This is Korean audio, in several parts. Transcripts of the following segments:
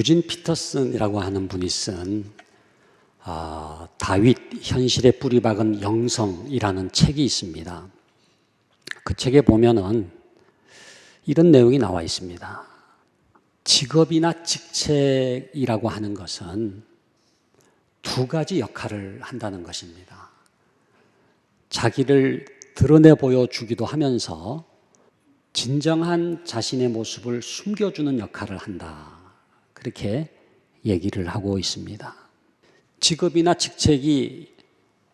유진 피터슨이라고 하는 분이 쓴 다윗 현실에 뿌리 박은 영성이라는 책이 있습니다. 그 책에 보면은 이런 내용이 나와 있습니다. 직업이나 직책이라고 하는 것은 두 가지 역할을 한다는 것입니다. 자기를 드러내 보여주기도 하면서 진정한 자신의 모습을 숨겨주는 역할을 한다. 그렇게 얘기를 하고 있습니다. 직업이나 직책이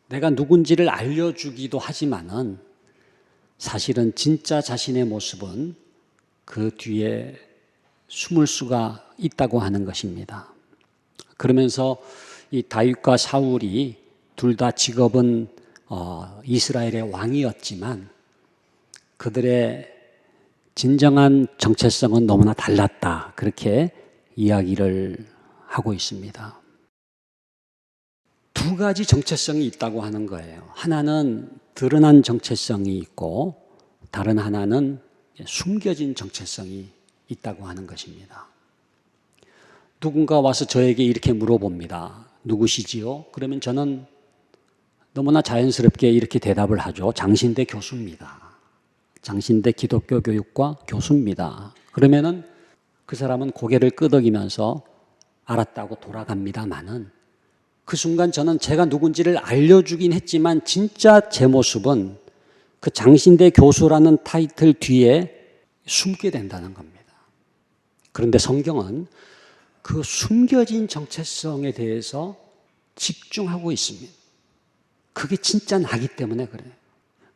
내가 누군지를 알려주기도 하지만은 사실은 진짜 자신의 모습은 그 뒤에 숨을 수가 있다고 하는 것입니다. 그러면서 이 다윗과 사울이 둘 다 직업은 이스라엘의 왕이었지만 그들의 진정한 정체성은 너무나 달랐다. 그렇게 이야기를 하고 있습니다. 두 가지 정체성이 있다고 하는 거예요. 하나는 드러난 정체성이 있고 다른 하나는 숨겨진 정체성이 있다고 하는 것입니다. 누군가 와서 저에게 이렇게 물어봅니다. 누구시지요? 그러면 저는 너무나 자연스럽게 이렇게 대답을 하죠. 장신대 교수입니다. 장신대 기독교 교육과 교수입니다. 그러면은 그 사람은 고개를 끄덕이면서 알았다고 돌아갑니다마는 그 순간 저는 제가 누군지를 알려주긴 했지만 진짜 제 모습은 그 장신대 교수라는 타이틀 뒤에 숨게 된다는 겁니다. 그런데 성경은 그 숨겨진 정체성에 대해서 집중하고 있습니다. 그게 진짜 나기 때문에 그래요.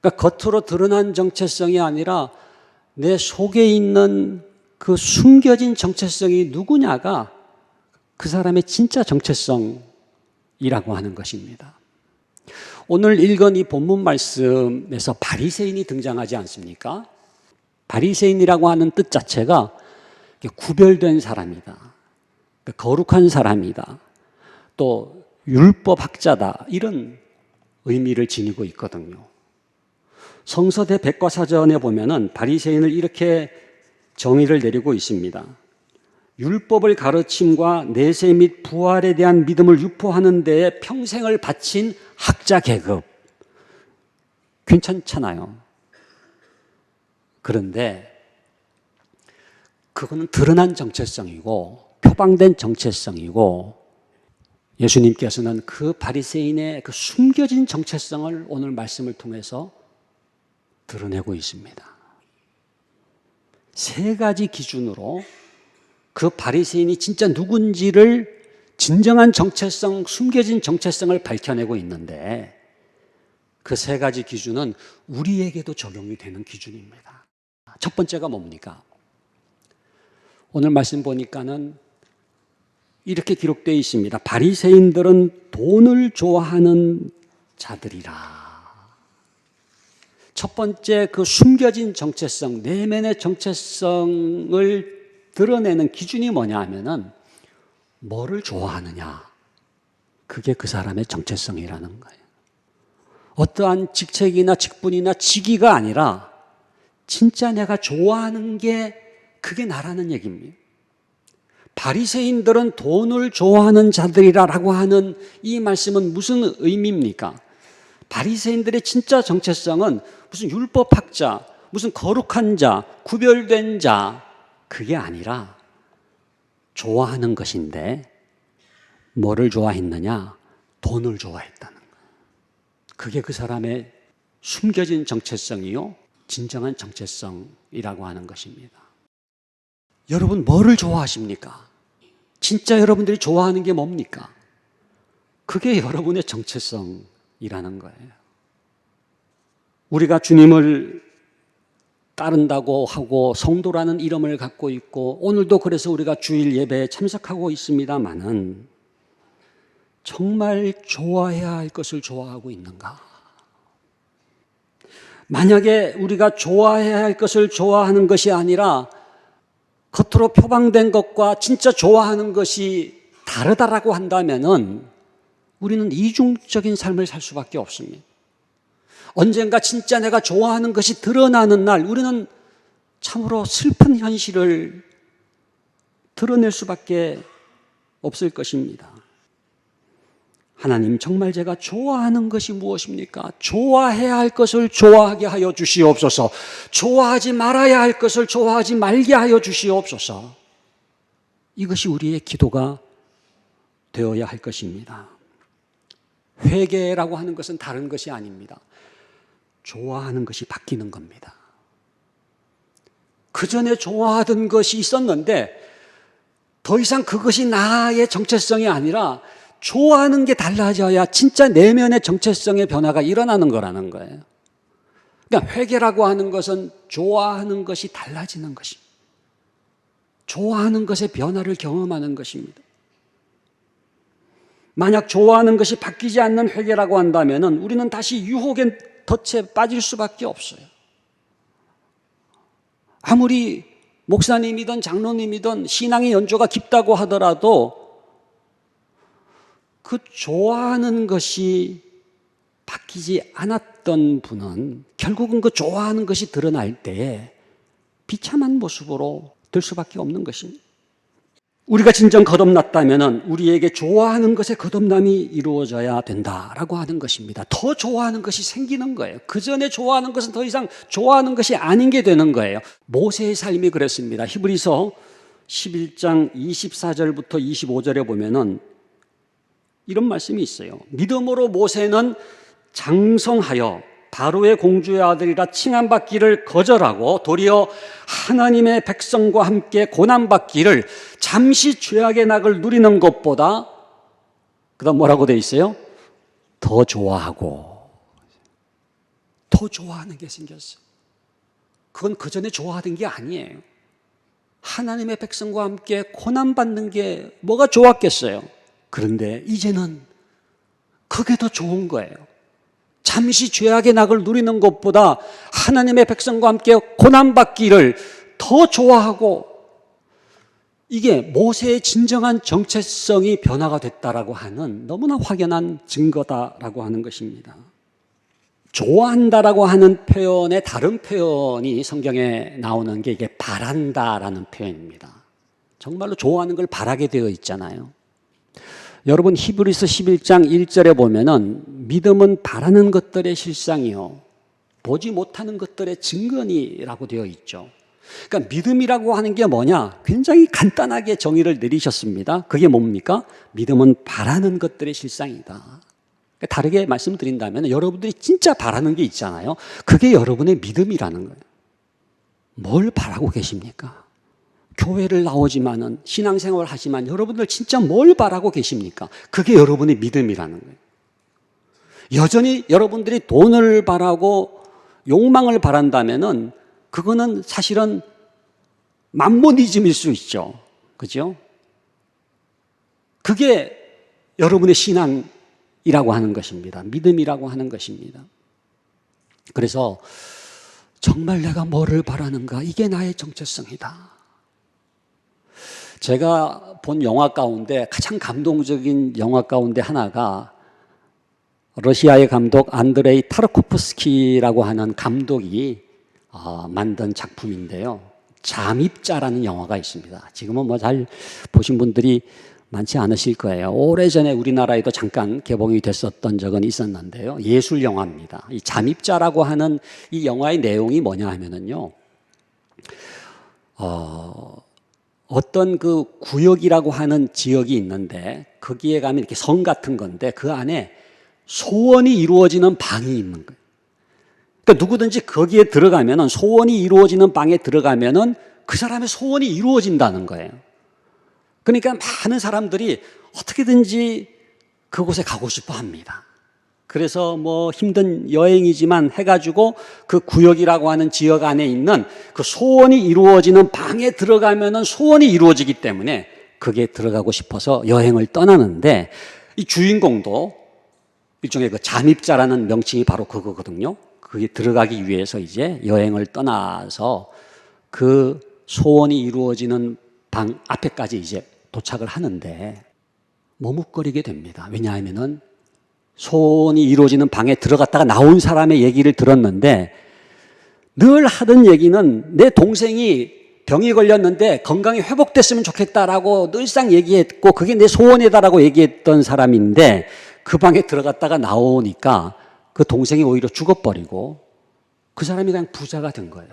그러니까 겉으로 드러난 정체성이 아니라 내 속에 있는 그 숨겨진 정체성이 누구냐가 그 사람의 진짜 정체성이라고 하는 것입니다. 오늘 읽은 이 본문 말씀에서 바리새인이 등장하지 않습니까? 바리새인이라고 하는 뜻 자체가 구별된 사람이다. 거룩한 사람이다. 또 율법학자다. 이런 의미를 지니고 있거든요. 성서대 백과사전에 보면은 바리새인을 이렇게 정의를 내리고 있습니다. 율법을 가르침과 내세 및 부활에 대한 믿음을 유포하는 데에 평생을 바친 학자 계급. 괜찮잖아요. 그런데 그거는 드러난 정체성이고 표방된 정체성이고 예수님께서는 그 바리새인의 그 숨겨진 정체성을 오늘 말씀을 통해서 드러내고 있습니다. 세 가지 기준으로 그 바리새인이 진짜 누군지를 진정한 정체성, 숨겨진 정체성을 밝혀내고 있는데 그 세 가지 기준은 우리에게도 적용이 되는 기준입니다. 첫 번째가 뭡니까? 오늘 말씀 보니까는 이렇게 기록되어 있습니다. 바리새인들은 돈을 좋아하는 자들이라. 첫 번째 그 숨겨진 정체성, 내면의 정체성을 드러내는 기준이 뭐냐 하면은 뭐를 좋아하느냐. 그게 그 사람의 정체성이라는 거예요. 어떠한 직책이나 직분이나 직위가 아니라 진짜 내가 좋아하는 게 그게 나라는 얘기입니다. 바리새인들은 돈을 좋아하는 자들이라고 하는 이 말씀은 무슨 의미입니까? 바리새인들의 진짜 정체성은 무슨 율법학자, 무슨 거룩한 자, 구별된 자 그게 아니라 좋아하는 것인데 뭐를 좋아했느냐? 돈을 좋아했다는 거예요. 그게 그 사람의 숨겨진 정체성이요 진정한 정체성이라고 하는 것입니다. 여러분 뭐를 좋아하십니까? 진짜 여러분들이 좋아하는 게 뭡니까? 그게 여러분의 정체성이라는 거예요. 우리가 주님을 따른다고 하고 성도라는 이름을 갖고 있고 오늘도 그래서 우리가 주일 예배에 참석하고 있습니다마는 정말 좋아해야 할 것을 좋아하고 있는가? 만약에 우리가 좋아해야 할 것을 좋아하는 것이 아니라 겉으로 표방된 것과 진짜 좋아하는 것이 다르다라고 한다면은 우리는 이중적인 삶을 살 수밖에 없습니다. 언젠가 진짜 내가 좋아하는 것이 드러나는 날 우리는 참으로 슬픈 현실을 드러낼 수밖에 없을 것입니다. 하나님, 정말 제가 좋아하는 것이 무엇입니까? 좋아해야 할 것을 좋아하게 하여 주시옵소서. 좋아하지 말아야 할 것을 좋아하지 말게 하여 주시옵소서. 이것이 우리의 기도가 되어야 할 것입니다. 회개라고 하는 것은 다른 것이 아닙니다. 좋아하는 것이 바뀌는 겁니다. 그 전에 좋아하던 것이 있었는데 더 이상 그것이 나의 정체성이 아니라 좋아하는 게 달라져야 진짜 내면의 정체성의 변화가 일어나는 거라는 거예요. 그러니까 회개라고 하는 것은 좋아하는 것이 달라지는 것입니다. 좋아하는 것의 변화를 경험하는 것입니다. 만약 좋아하는 것이 바뀌지 않는 회개라고 한다면 우리는 다시 유혹의 덫에 빠질 수밖에 없어요. 아무리 목사님이든 장로님이든 신앙의 연조가 깊다고 하더라도 그 좋아하는 것이 바뀌지 않았던 분은 결국은 그 좋아하는 것이 드러날 때에 비참한 모습으로 될 수밖에 없는 것입니다. 우리가 진정 거듭났다면 우리에게 좋아하는 것의 거듭남이 이루어져야 된다라고 하는 것입니다. 더 좋아하는 것이 생기는 거예요. 그 전에 좋아하는 것은 더 이상 좋아하는 것이 아닌 게 되는 거예요. 모세의 삶이 그랬습니다. 히브리서 11장 24절부터 25절에 보면은 이런 말씀이 있어요. 믿음으로 모세는 장성하여 바로의 공주의 아들이라 칭함받기를 거절하고 도리어 하나님의 백성과 함께 고난받기를 잠시 죄악의 낙을 누리는 것보다 그다음 뭐라고 돼 있어요? 더 좋아하고 더 좋아하는 게 생겼어요. 그건 그전에 좋아하던 게 아니에요. 하나님의 백성과 함께 고난받는 게 뭐가 좋았겠어요? 그런데 이제는 그게 더 좋은 거예요. 잠시 죄악의 낙을 누리는 것보다 하나님의 백성과 함께 고난받기를 더 좋아하고 이게 모세의 진정한 정체성이 변화가 됐다라고 하는 너무나 확연한 증거다라고 하는 것입니다. 좋아한다라고 하는 표현의 다른 표현이 성경에 나오는 게 이게 바란다라는 표현입니다. 정말로 좋아하는 걸 바라게 되어 있잖아요. 여러분 히브리서 11장 1절에 보면은 믿음은 바라는 것들의 실상이요 보지 못하는 것들의 증거니라고 되어 있죠. 그러니까 믿음이라고 하는 게 뭐냐? 굉장히 간단하게 정의를 내리셨습니다. 그게 뭡니까? 믿음은 바라는 것들의 실상이다. 다르게 말씀드린다면 여러분들이 진짜 바라는 게 있잖아요. 그게 여러분의 믿음이라는 거예요. 뭘 바라고 계십니까? 교회를 나오지만은 신앙생활을 하지만 여러분들 진짜 뭘 바라고 계십니까? 그게 여러분의 믿음이라는 거예요. 여전히 여러분들이 돈을 바라고 욕망을 바란다면은 그거는 사실은 만모니즘일 수 있죠. 그죠? 그게 여러분의 신앙이라고 하는 것입니다. 믿음이라고 하는 것입니다. 그래서 정말 내가 뭐를 바라는가? 이게 나의 정체성이다. 제가 본 영화 가운데 가장 감동적인 영화 가운데 하나가 러시아의 감독 안드레이 타르코프스키라고 하는 감독이 만든 작품인데요. 잠입자라는 영화가 있습니다. 지금은 뭐 잘 보신 분들이 많지 않으실 거예요. 오래전에 우리나라에도 잠깐 개봉이 됐었던 적은 있었는데요. 예술 영화입니다. 이 잠입자라고 하는 이 영화의 내용이 뭐냐 하면은요. 어떤 그 구역이라고 하는 지역이 있는데 거기에 가면 이렇게 성 같은 건데 그 안에 소원이 이루어지는 방이 있는 거예요. 그러니까 누구든지 거기에 들어가면은 소원이 이루어지는 방에 들어가면은 그 사람의 소원이 이루어진다는 거예요. 그러니까 많은 사람들이 어떻게든지 그곳에 가고 싶어 합니다. 그래서 뭐 힘든 여행이지만 해가지고 그 구역이라고 하는 지역 안에 있는 그 소원이 이루어지는 방에 들어가면은 소원이 이루어지기 때문에 거기에 들어가고 싶어서 여행을 떠나는데 이 주인공도 일종의 그 잠입자라는 명칭이 바로 그거거든요. 거기에 들어가기 위해서 이제 여행을 떠나서 그 소원이 이루어지는 방 앞에까지 이제 도착을 하는데 머뭇거리게 됩니다. 왜냐하면은 소원이 이루어지는 방에 들어갔다가 나온 사람의 얘기를 들었는데 늘 하던 얘기는 내 동생이 병이 걸렸는데 건강이 회복됐으면 좋겠다라고 늘상 얘기했고 그게 내 소원이다라고 얘기했던 사람인데 그 방에 들어갔다가 나오니까 그 동생이 오히려 죽어버리고 그 사람이 그냥 부자가 된 거예요.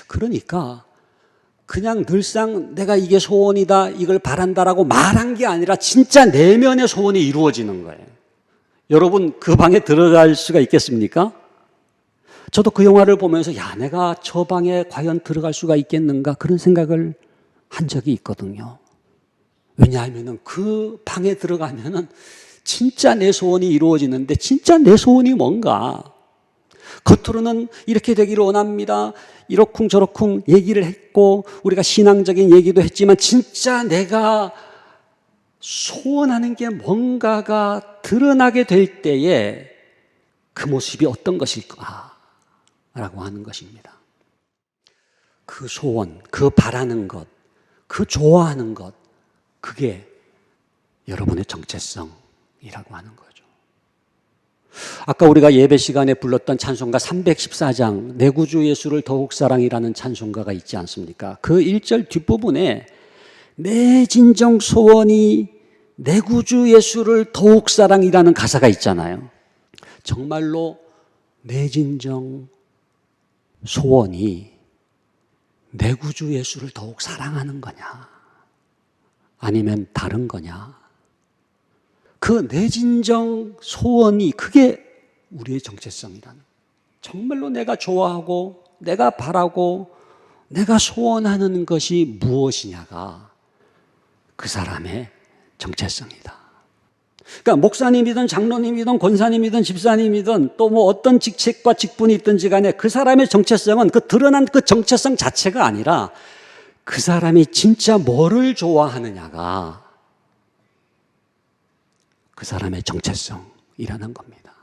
그러니까 그냥 늘상 내가 이게 소원이다, 이걸 바란다라고 말한 게 아니라 진짜 내면의 소원이 이루어지는 거예요. 여러분 그 방에 들어갈 수가 있겠습니까? 저도 그 영화를 보면서 야, 내가 저 방에 과연 들어갈 수가 있겠는가 그런 생각을 한 적이 있거든요. 왜냐하면 그 방에 들어가면 진짜 내 소원이 이루어지는데 진짜 내 소원이 뭔가? 겉으로는 이렇게 되기를 원합니다. 이러쿵저러쿵 얘기를 했고 우리가 신앙적인 얘기도 했지만 진짜 내가 소원하는 게 뭔가가 드러나게 될 때에 그 모습이 어떤 것일까? 라고 하는 것입니다. 그 소원, 그 바라는 것, 그 좋아하는 것, 그게 여러분의 정체성이라고 하는 거죠. 아까 우리가 예배 시간에 불렀던 찬송가 314장 내 구주 예수를 더욱 사랑이라는 찬송가가 있지 않습니까? 그 1절 뒷부분에 내 진정 소원이 내 구주 예수를 더욱 사랑이라는 가사가 있잖아요. 정말로 내 진정 소원이 내 구주 예수를 더욱 사랑하는 거냐? 아니면 다른 거냐? 그 내 진정 소원이 그게 우리의 정체성이라는 정말로 내가 좋아하고 내가 바라고 내가 소원하는 것이 무엇이냐가 그 사람의 정체성이다. 그러니까 목사님이든 장로님이든 권사님이든 집사님이든 또 뭐 어떤 직책과 직분이 있든지 간에 그 사람의 정체성은 그 드러난 그 정체성 자체가 아니라 그 사람이 진짜 뭐를 좋아하느냐가 그 사람의 정체성이라는 겁니다.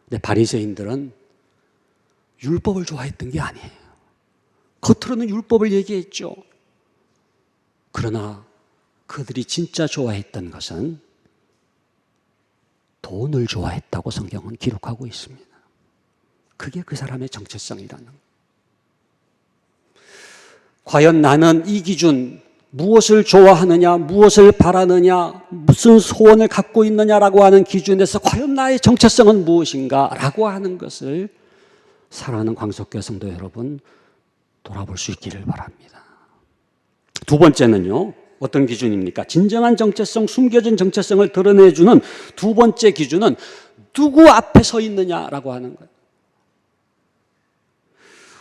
근데 바리새인들은 율법을 좋아했던 게 아니에요. 겉으로는 율법을 얘기했죠. 그러나 그들이 진짜 좋아했던 것은 돈을 좋아했다고 성경은 기록하고 있습니다. 그게 그 사람의 정체성이라는 거예요. 과연 나는 이 기준 무엇을 좋아하느냐, 무엇을 바라느냐, 무슨 소원을 갖고 있느냐라고 하는 기준에서 과연 나의 정체성은 무엇인가라고 하는 것을 사랑하는 광석교회 성도 여러분 돌아볼 수 있기를 바랍니다. 두 번째는요. 어떤 기준입니까? 진정한 정체성, 숨겨진 정체성을 드러내주는 두 번째 기준은 누구 앞에 서 있느냐라고 하는 거예요.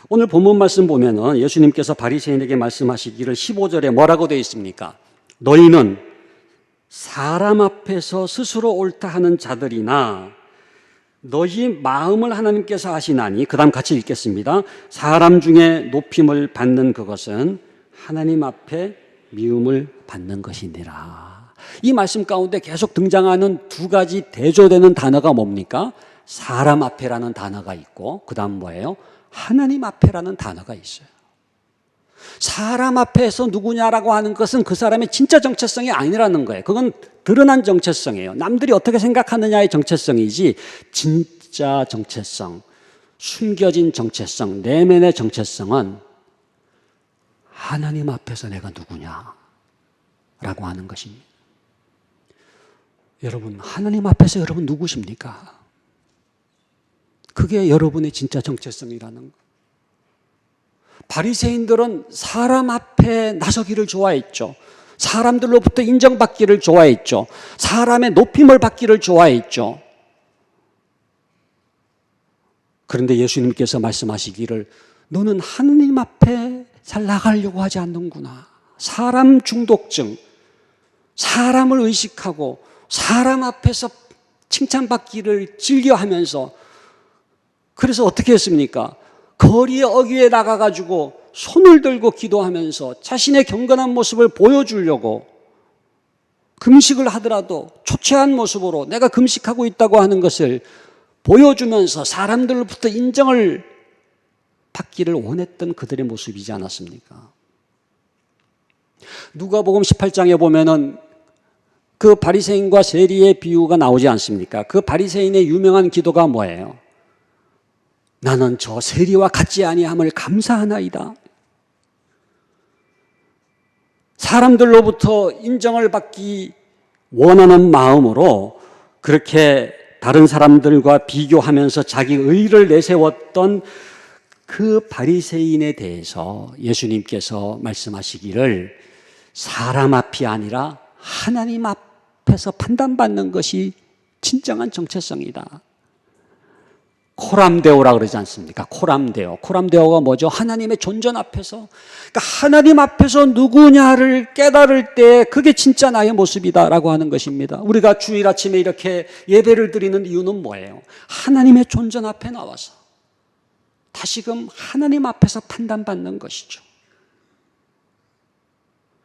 오늘 본문 말씀 보면은 예수님께서 바리새인에게 말씀하시기를 15절에 뭐라고 되어 있습니까? 너희는 사람 앞에서 스스로 옳다 하는 자들이나 너희 마음을 하나님께서 아시나니 그 다음 같이 읽겠습니다. 사람 중에 높임을 받는 그것은 하나님 앞에 미움을 받는 것이니라. 이 말씀 가운데 계속 등장하는 두 가지 대조되는 단어가 뭡니까? 사람 앞에라는 단어가 있고 그 다음 뭐예요? 하나님 앞에라는 단어가 있어요. 사람 앞에서 누구냐라고 하는 것은 그 사람의 진짜 정체성이 아니라는 거예요. 그건 드러난 정체성이에요. 남들이 어떻게 생각하느냐의 정체성이지 진짜 정체성, 숨겨진 정체성, 내면의 정체성은 하나님 앞에서 내가 누구냐라고 하는 것입니다. 여러분, 하나님 앞에서 여러분 누구십니까? 그게 여러분의 진짜 정체성이라는 거. 바리새인들은 사람 앞에 나서기를 좋아했죠. 사람들로부터 인정받기를 좋아했죠. 사람의 높임을 받기를 좋아했죠. 그런데 예수님께서 말씀하시기를 너는 하느님 앞에 잘 나가려고 하지 않는구나. 사람 중독증, 사람을 의식하고 사람 앞에서 칭찬받기를 즐겨하면서 그래서 어떻게 했습니까? 거리에 어귀에 나가가지고 손을 들고 기도하면서 자신의 경건한 모습을 보여주려고 금식을 하더라도 초췌한 모습으로 내가 금식하고 있다고 하는 것을 보여주면서 사람들로부터 인정을 받기를 원했던 그들의 모습이지 않았습니까? 누가복음 18장에 보면은 그 바리새인과 세리의 비유가 나오지 않습니까? 그 바리새인의 유명한 기도가 뭐예요? 나는 저 세리와 같지 아니함을 감사하나이다. 사람들로부터 인정을 받기 원하는 마음으로 그렇게 다른 사람들과 비교하면서 자기 의의를 내세웠던 그 바리새인에 대해서 예수님께서 말씀하시기를 사람 앞이 아니라 하나님 앞에서 판단받는 것이 진정한 정체성이다. 코람데오라 그러지 않습니까? 코람데오. 코람데오가 뭐죠? 하나님의 존전 앞에서, 그러니까 하나님 앞에서 누구냐를 깨달을 때 그게 진짜 나의 모습이다라고 하는 것입니다. 우리가 주일 아침에 이렇게 예배를 드리는 이유는 뭐예요? 하나님의 존전 앞에 나와서 다시금 하나님 앞에서 판단받는 것이죠.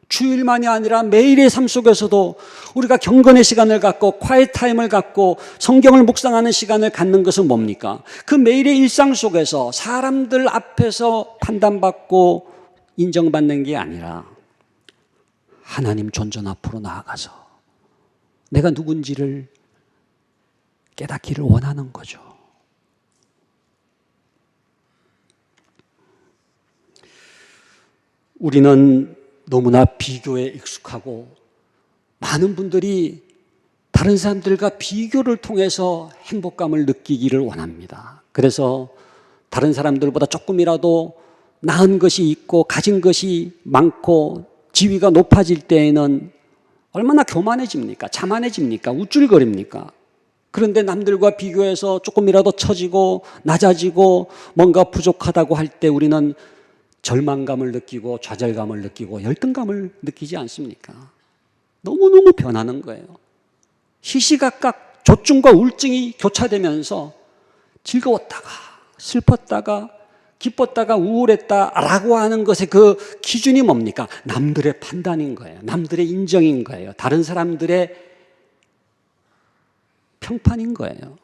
주일만이 아니라 매일의 삶 속에서도 우리가 경건의 시간을 갖고 콰이트 타임을 갖고 성경을 묵상하는 시간을 갖는 것은 뭡니까? 그 매일의 일상 속에서 사람들 앞에서 판단받고 인정받는 게 아니라 하나님 존전 앞으로 나아가서 내가 누군지를 깨닫기를 원하는 거죠. 우리는 너무나 비교에 익숙하고 많은 분들이 다른 사람들과 비교를 통해서 행복감을 느끼기를 원합니다. 그래서 다른 사람들보다 조금이라도 나은 것이 있고 가진 것이 많고 지위가 높아질 때에는 얼마나 교만해집니까? 자만해집니까? 우쭐거립니까? 그런데 남들과 비교해서 조금이라도 처지고 낮아지고 뭔가 부족하다고 할 때 우리는 절망감을 느끼고 좌절감을 느끼고 열등감을 느끼지 않습니까? 너무너무 변하는 거예요. 시시각각 조증과 우울증이 교차되면서 즐거웠다가 슬펐다가 기뻤다가 우울했다라고 하는 것의 그 기준이 뭡니까? 남들의 판단인 거예요. 남들의 인정인 거예요. 다른 사람들의 평판인 거예요.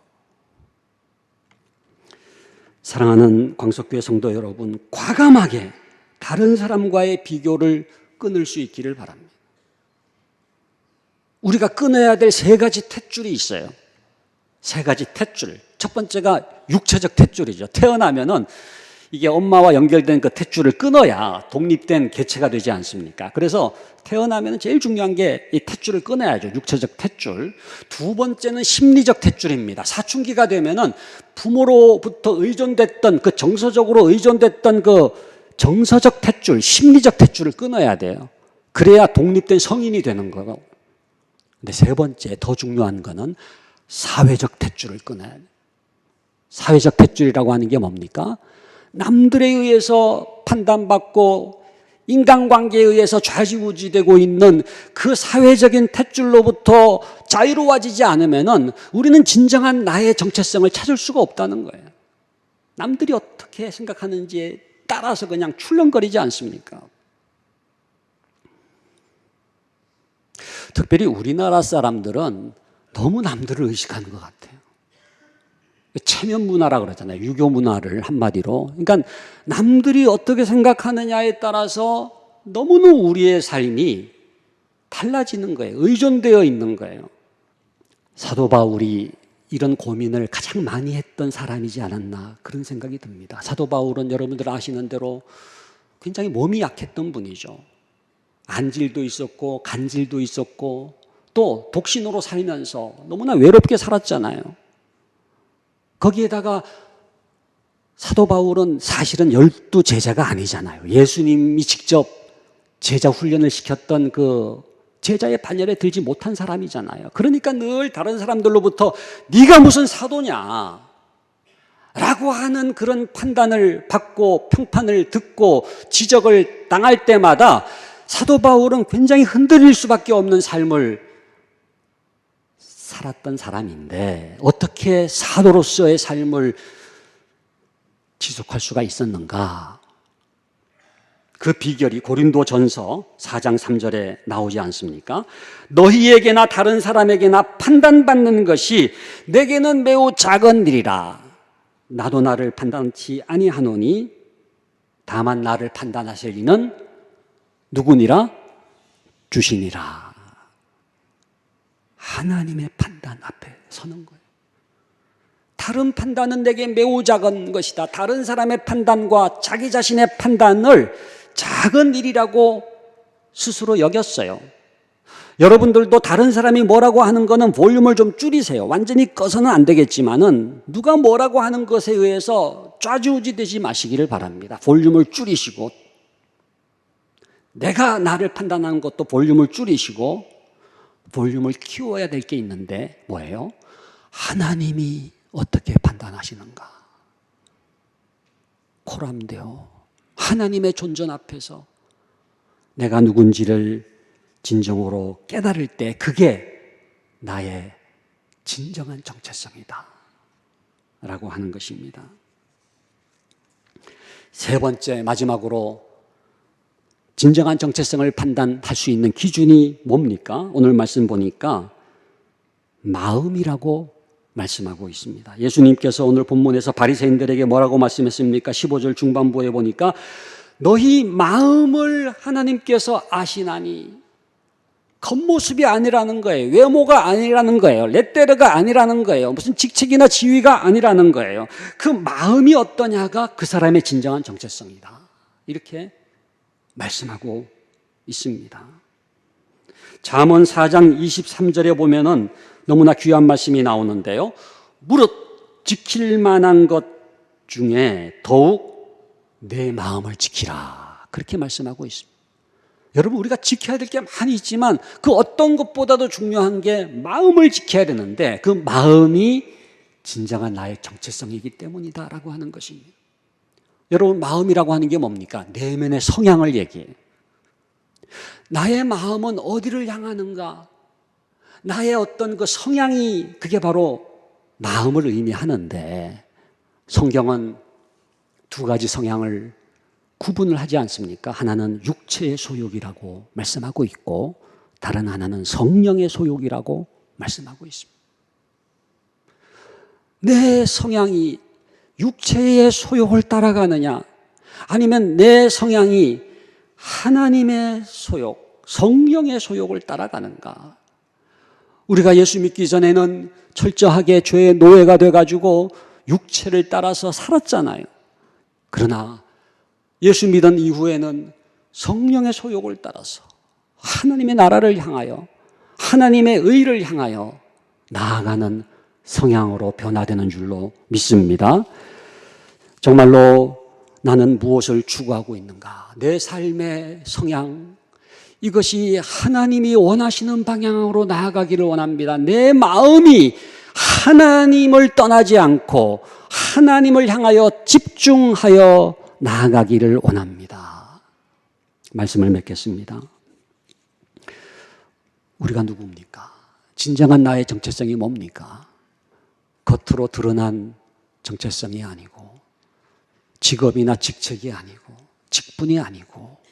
사랑하는 광석교회 성도 여러분, 과감하게 다른 사람과의 비교를 끊을 수 있기를 바랍니다. 우리가 끊어야 될 세 가지 탯줄이 있어요. 세 가지 탯줄. 첫 번째가 육체적 탯줄이죠. 태어나면은 이게 엄마와 연결된 그 탯줄을 끊어야 독립된 개체가 되지 않습니까? 그래서 태어나면 제일 중요한 게 이 탯줄을 끊어야죠. 육체적 탯줄. 두 번째는 심리적 탯줄입니다. 사춘기가 되면은 부모로부터 의존됐던 그 정서적으로 의존됐던 그 정서적 탯줄, 심리적 탯줄을 끊어야 돼요. 그래야 독립된 성인이 되는 거고. 근데 세 번째 더 중요한 거는 사회적 탯줄을 끊어야 돼요. 사회적 탯줄이라고 하는 게 뭡니까? 남들에 의해서 판단받고 인간관계에 의해서 좌지우지되고 있는 그 사회적인 탯줄로부터 자유로워지지 않으면은 우리는 진정한 나의 정체성을 찾을 수가 없다는 거예요. 남들이 어떻게 생각하는지에 따라서 그냥 출렁거리지 않습니까? 특별히 우리나라 사람들은 너무 남들을 의식하는 것 같아요. 체면 문화라 그러잖아요. 유교 문화를 한마디로. 그러니까 남들이 어떻게 생각하느냐에 따라서 너무너무 우리의 삶이 달라지는 거예요. 의존되어 있는 거예요. 사도 바울이 이런 고민을 가장 많이 했던 사람이지 않았나 그런 생각이 듭니다. 사도 바울은 여러분들 아시는 대로 굉장히 몸이 약했던 분이죠. 안질도 있었고 간질도 있었고 또 독신으로 살면서 너무나 외롭게 살았잖아요. 거기에다가 사도 바울은 사실은 12 제자가 아니잖아요. 예수님이 직접 제자 훈련을 시켰던 그 제자의 반열에 들지 못한 사람이잖아요. 그러니까 늘 다른 사람들로부터 네가 무슨 사도냐 라고 하는 그런 판단을 받고 평판을 듣고 지적을 당할 때마다 사도 바울은 굉장히 흔들릴 수밖에 없는 삶을 살았던 사람인데 어떻게 사도로서의 삶을 지속할 수가 있었는가? 그 비결이 고린도전서 4장 3절에 나오지 않습니까? 너희에게나 다른 사람에게나 판단받는 것이 내게는 매우 작은 일이라. 나도 나를 판단치 아니하노니 다만 나를 판단하실 이는 누구니라? 주시니라. 하나님의 판단 앞에 서는 거예요. 다른 판단은 내게 매우 작은 것이다. 다른 사람의 판단과 자기 자신의 판단을 작은 일이라고 스스로 여겼어요. 여러분들도 다른 사람이 뭐라고 하는 거는 볼륨을 좀 줄이세요. 완전히 꺼서는 안 되겠지만은 누가 뭐라고 하는 것에 의해서 좌지우지 되지 마시기를 바랍니다. 볼륨을 줄이시고, 내가 나를 판단하는 것도 볼륨을 줄이시고, 볼륨을 키워야 될 게 있는데 뭐예요? 하나님이 어떻게 판단하시는가? 코람데오. 하나님의 존전 앞에서 내가 누군지를 진정으로 깨달을 때 그게 나의 진정한 정체성이다 라고 하는 것입니다. 세 번째, 마지막으로 진정한 정체성을 판단할 수 있는 기준이 뭡니까? 오늘 말씀 보니까 마음이라고 말씀하고 있습니다. 예수님께서 오늘 본문에서 바리새인들에게 뭐라고 말씀했습니까? 15절 중반부에 보니까 너희 마음을 하나님께서 아시나니, 겉모습이 아니라는 거예요. 외모가 아니라는 거예요. 레떼르가 아니라는 거예요. 무슨 직책이나 지위가 아니라는 거예요. 그 마음이 어떠냐가 그 사람의 진정한 정체성이다. 이렇게 말씀하고 있습니다. 잠언 4장 23절에 보면은 너무나 귀한 말씀이 나오는데요. 무릇 지킬 만한 것 중에 더욱 내 마음을 지키라. 그렇게 말씀하고 있습니다. 여러분, 우리가 지켜야 될 게 많이 있지만 그 어떤 것보다도 중요한 게 마음을 지켜야 되는데 그 마음이 진정한 나의 정체성이기 때문이다라고 하는 것입니다. 여러분, 마음이라고 하는 게 뭡니까? 내면의 성향을 얘기해요. 나의 마음은 어디를 향하는가? 나의 어떤 그 성향이 그게 바로 마음을 의미하는데 성경은 두 가지 성향을 구분을 하지 않습니까? 하나는 육체의 소욕이라고 말씀하고 있고 다른 하나는 성령의 소욕이라고 말씀하고 있습니다. 내 성향이 육체의 소욕을 따라가느냐 아니면 내 성향이 하나님의 소욕, 성령의 소욕을 따라가는가? 우리가 예수 믿기 전에는 철저하게 죄의 노예가 돼가지고 육체를 따라서 살았잖아요. 그러나 예수 믿은 이후에는 성령의 소욕을 따라서 하나님의 나라를 향하여 하나님의 의를 향하여 나아가는 성향으로 변화되는 줄로 믿습니다. 정말로 나는 무엇을 추구하고 있는가? 내 삶의 성향, 이것이 하나님이 원하시는 방향으로 나아가기를 원합니다. 내 마음이 하나님을 떠나지 않고 하나님을 향하여 집중하여 나아가기를 원합니다. 말씀을 맺겠습니다. 우리가 누굽니까? 진정한 나의 정체성이 뭡니까? 겉으로 드러난 정체성이 아니고 직업이나 직책이 아니고 직분이 아니고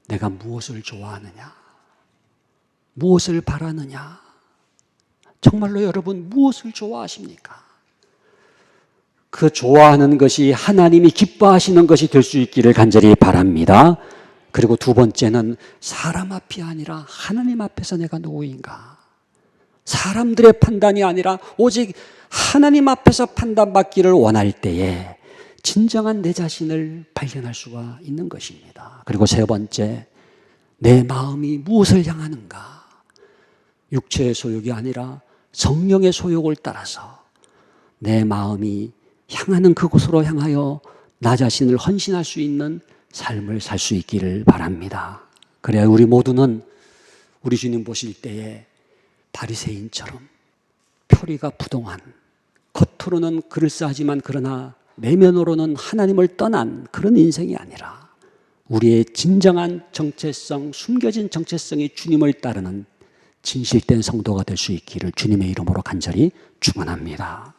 내가 무엇을 좋아하느냐, 무엇을 바라느냐. 정말로 여러분 무엇을 좋아하십니까? 그 좋아하는 것이 하나님이 기뻐하시는 것이 될 수 있기를 간절히 바랍니다. 그리고 두 번째는 사람 앞이 아니라 하나님 앞에서 내가 누구인가? 사람들의 판단이 아니라 오직 하나님 앞에서 판단받기를 원할 때에 진정한 내 자신을 발견할 수가 있는 것입니다. 그리고 세 번째, 내 마음이 무엇을 향하는가? 육체의 소욕이 아니라 성령의 소욕을 따라서 내 마음이 향하는 그곳으로 향하여 나 자신을 헌신할 수 있는 삶을 살 수 있기를 바랍니다. 그래야 우리 모두는 우리 주님 보실 때에 바리새인처럼 표리가 부동한, 겉으로는 그럴싸하지만 그러나 내면으로는 하나님을 떠난 그런 인생이 아니라 우리의 진정한 정체성, 숨겨진 정체성이 주님을 따르는 진실된 성도가 될 수 있기를 주님의 이름으로 간절히 축원합니다.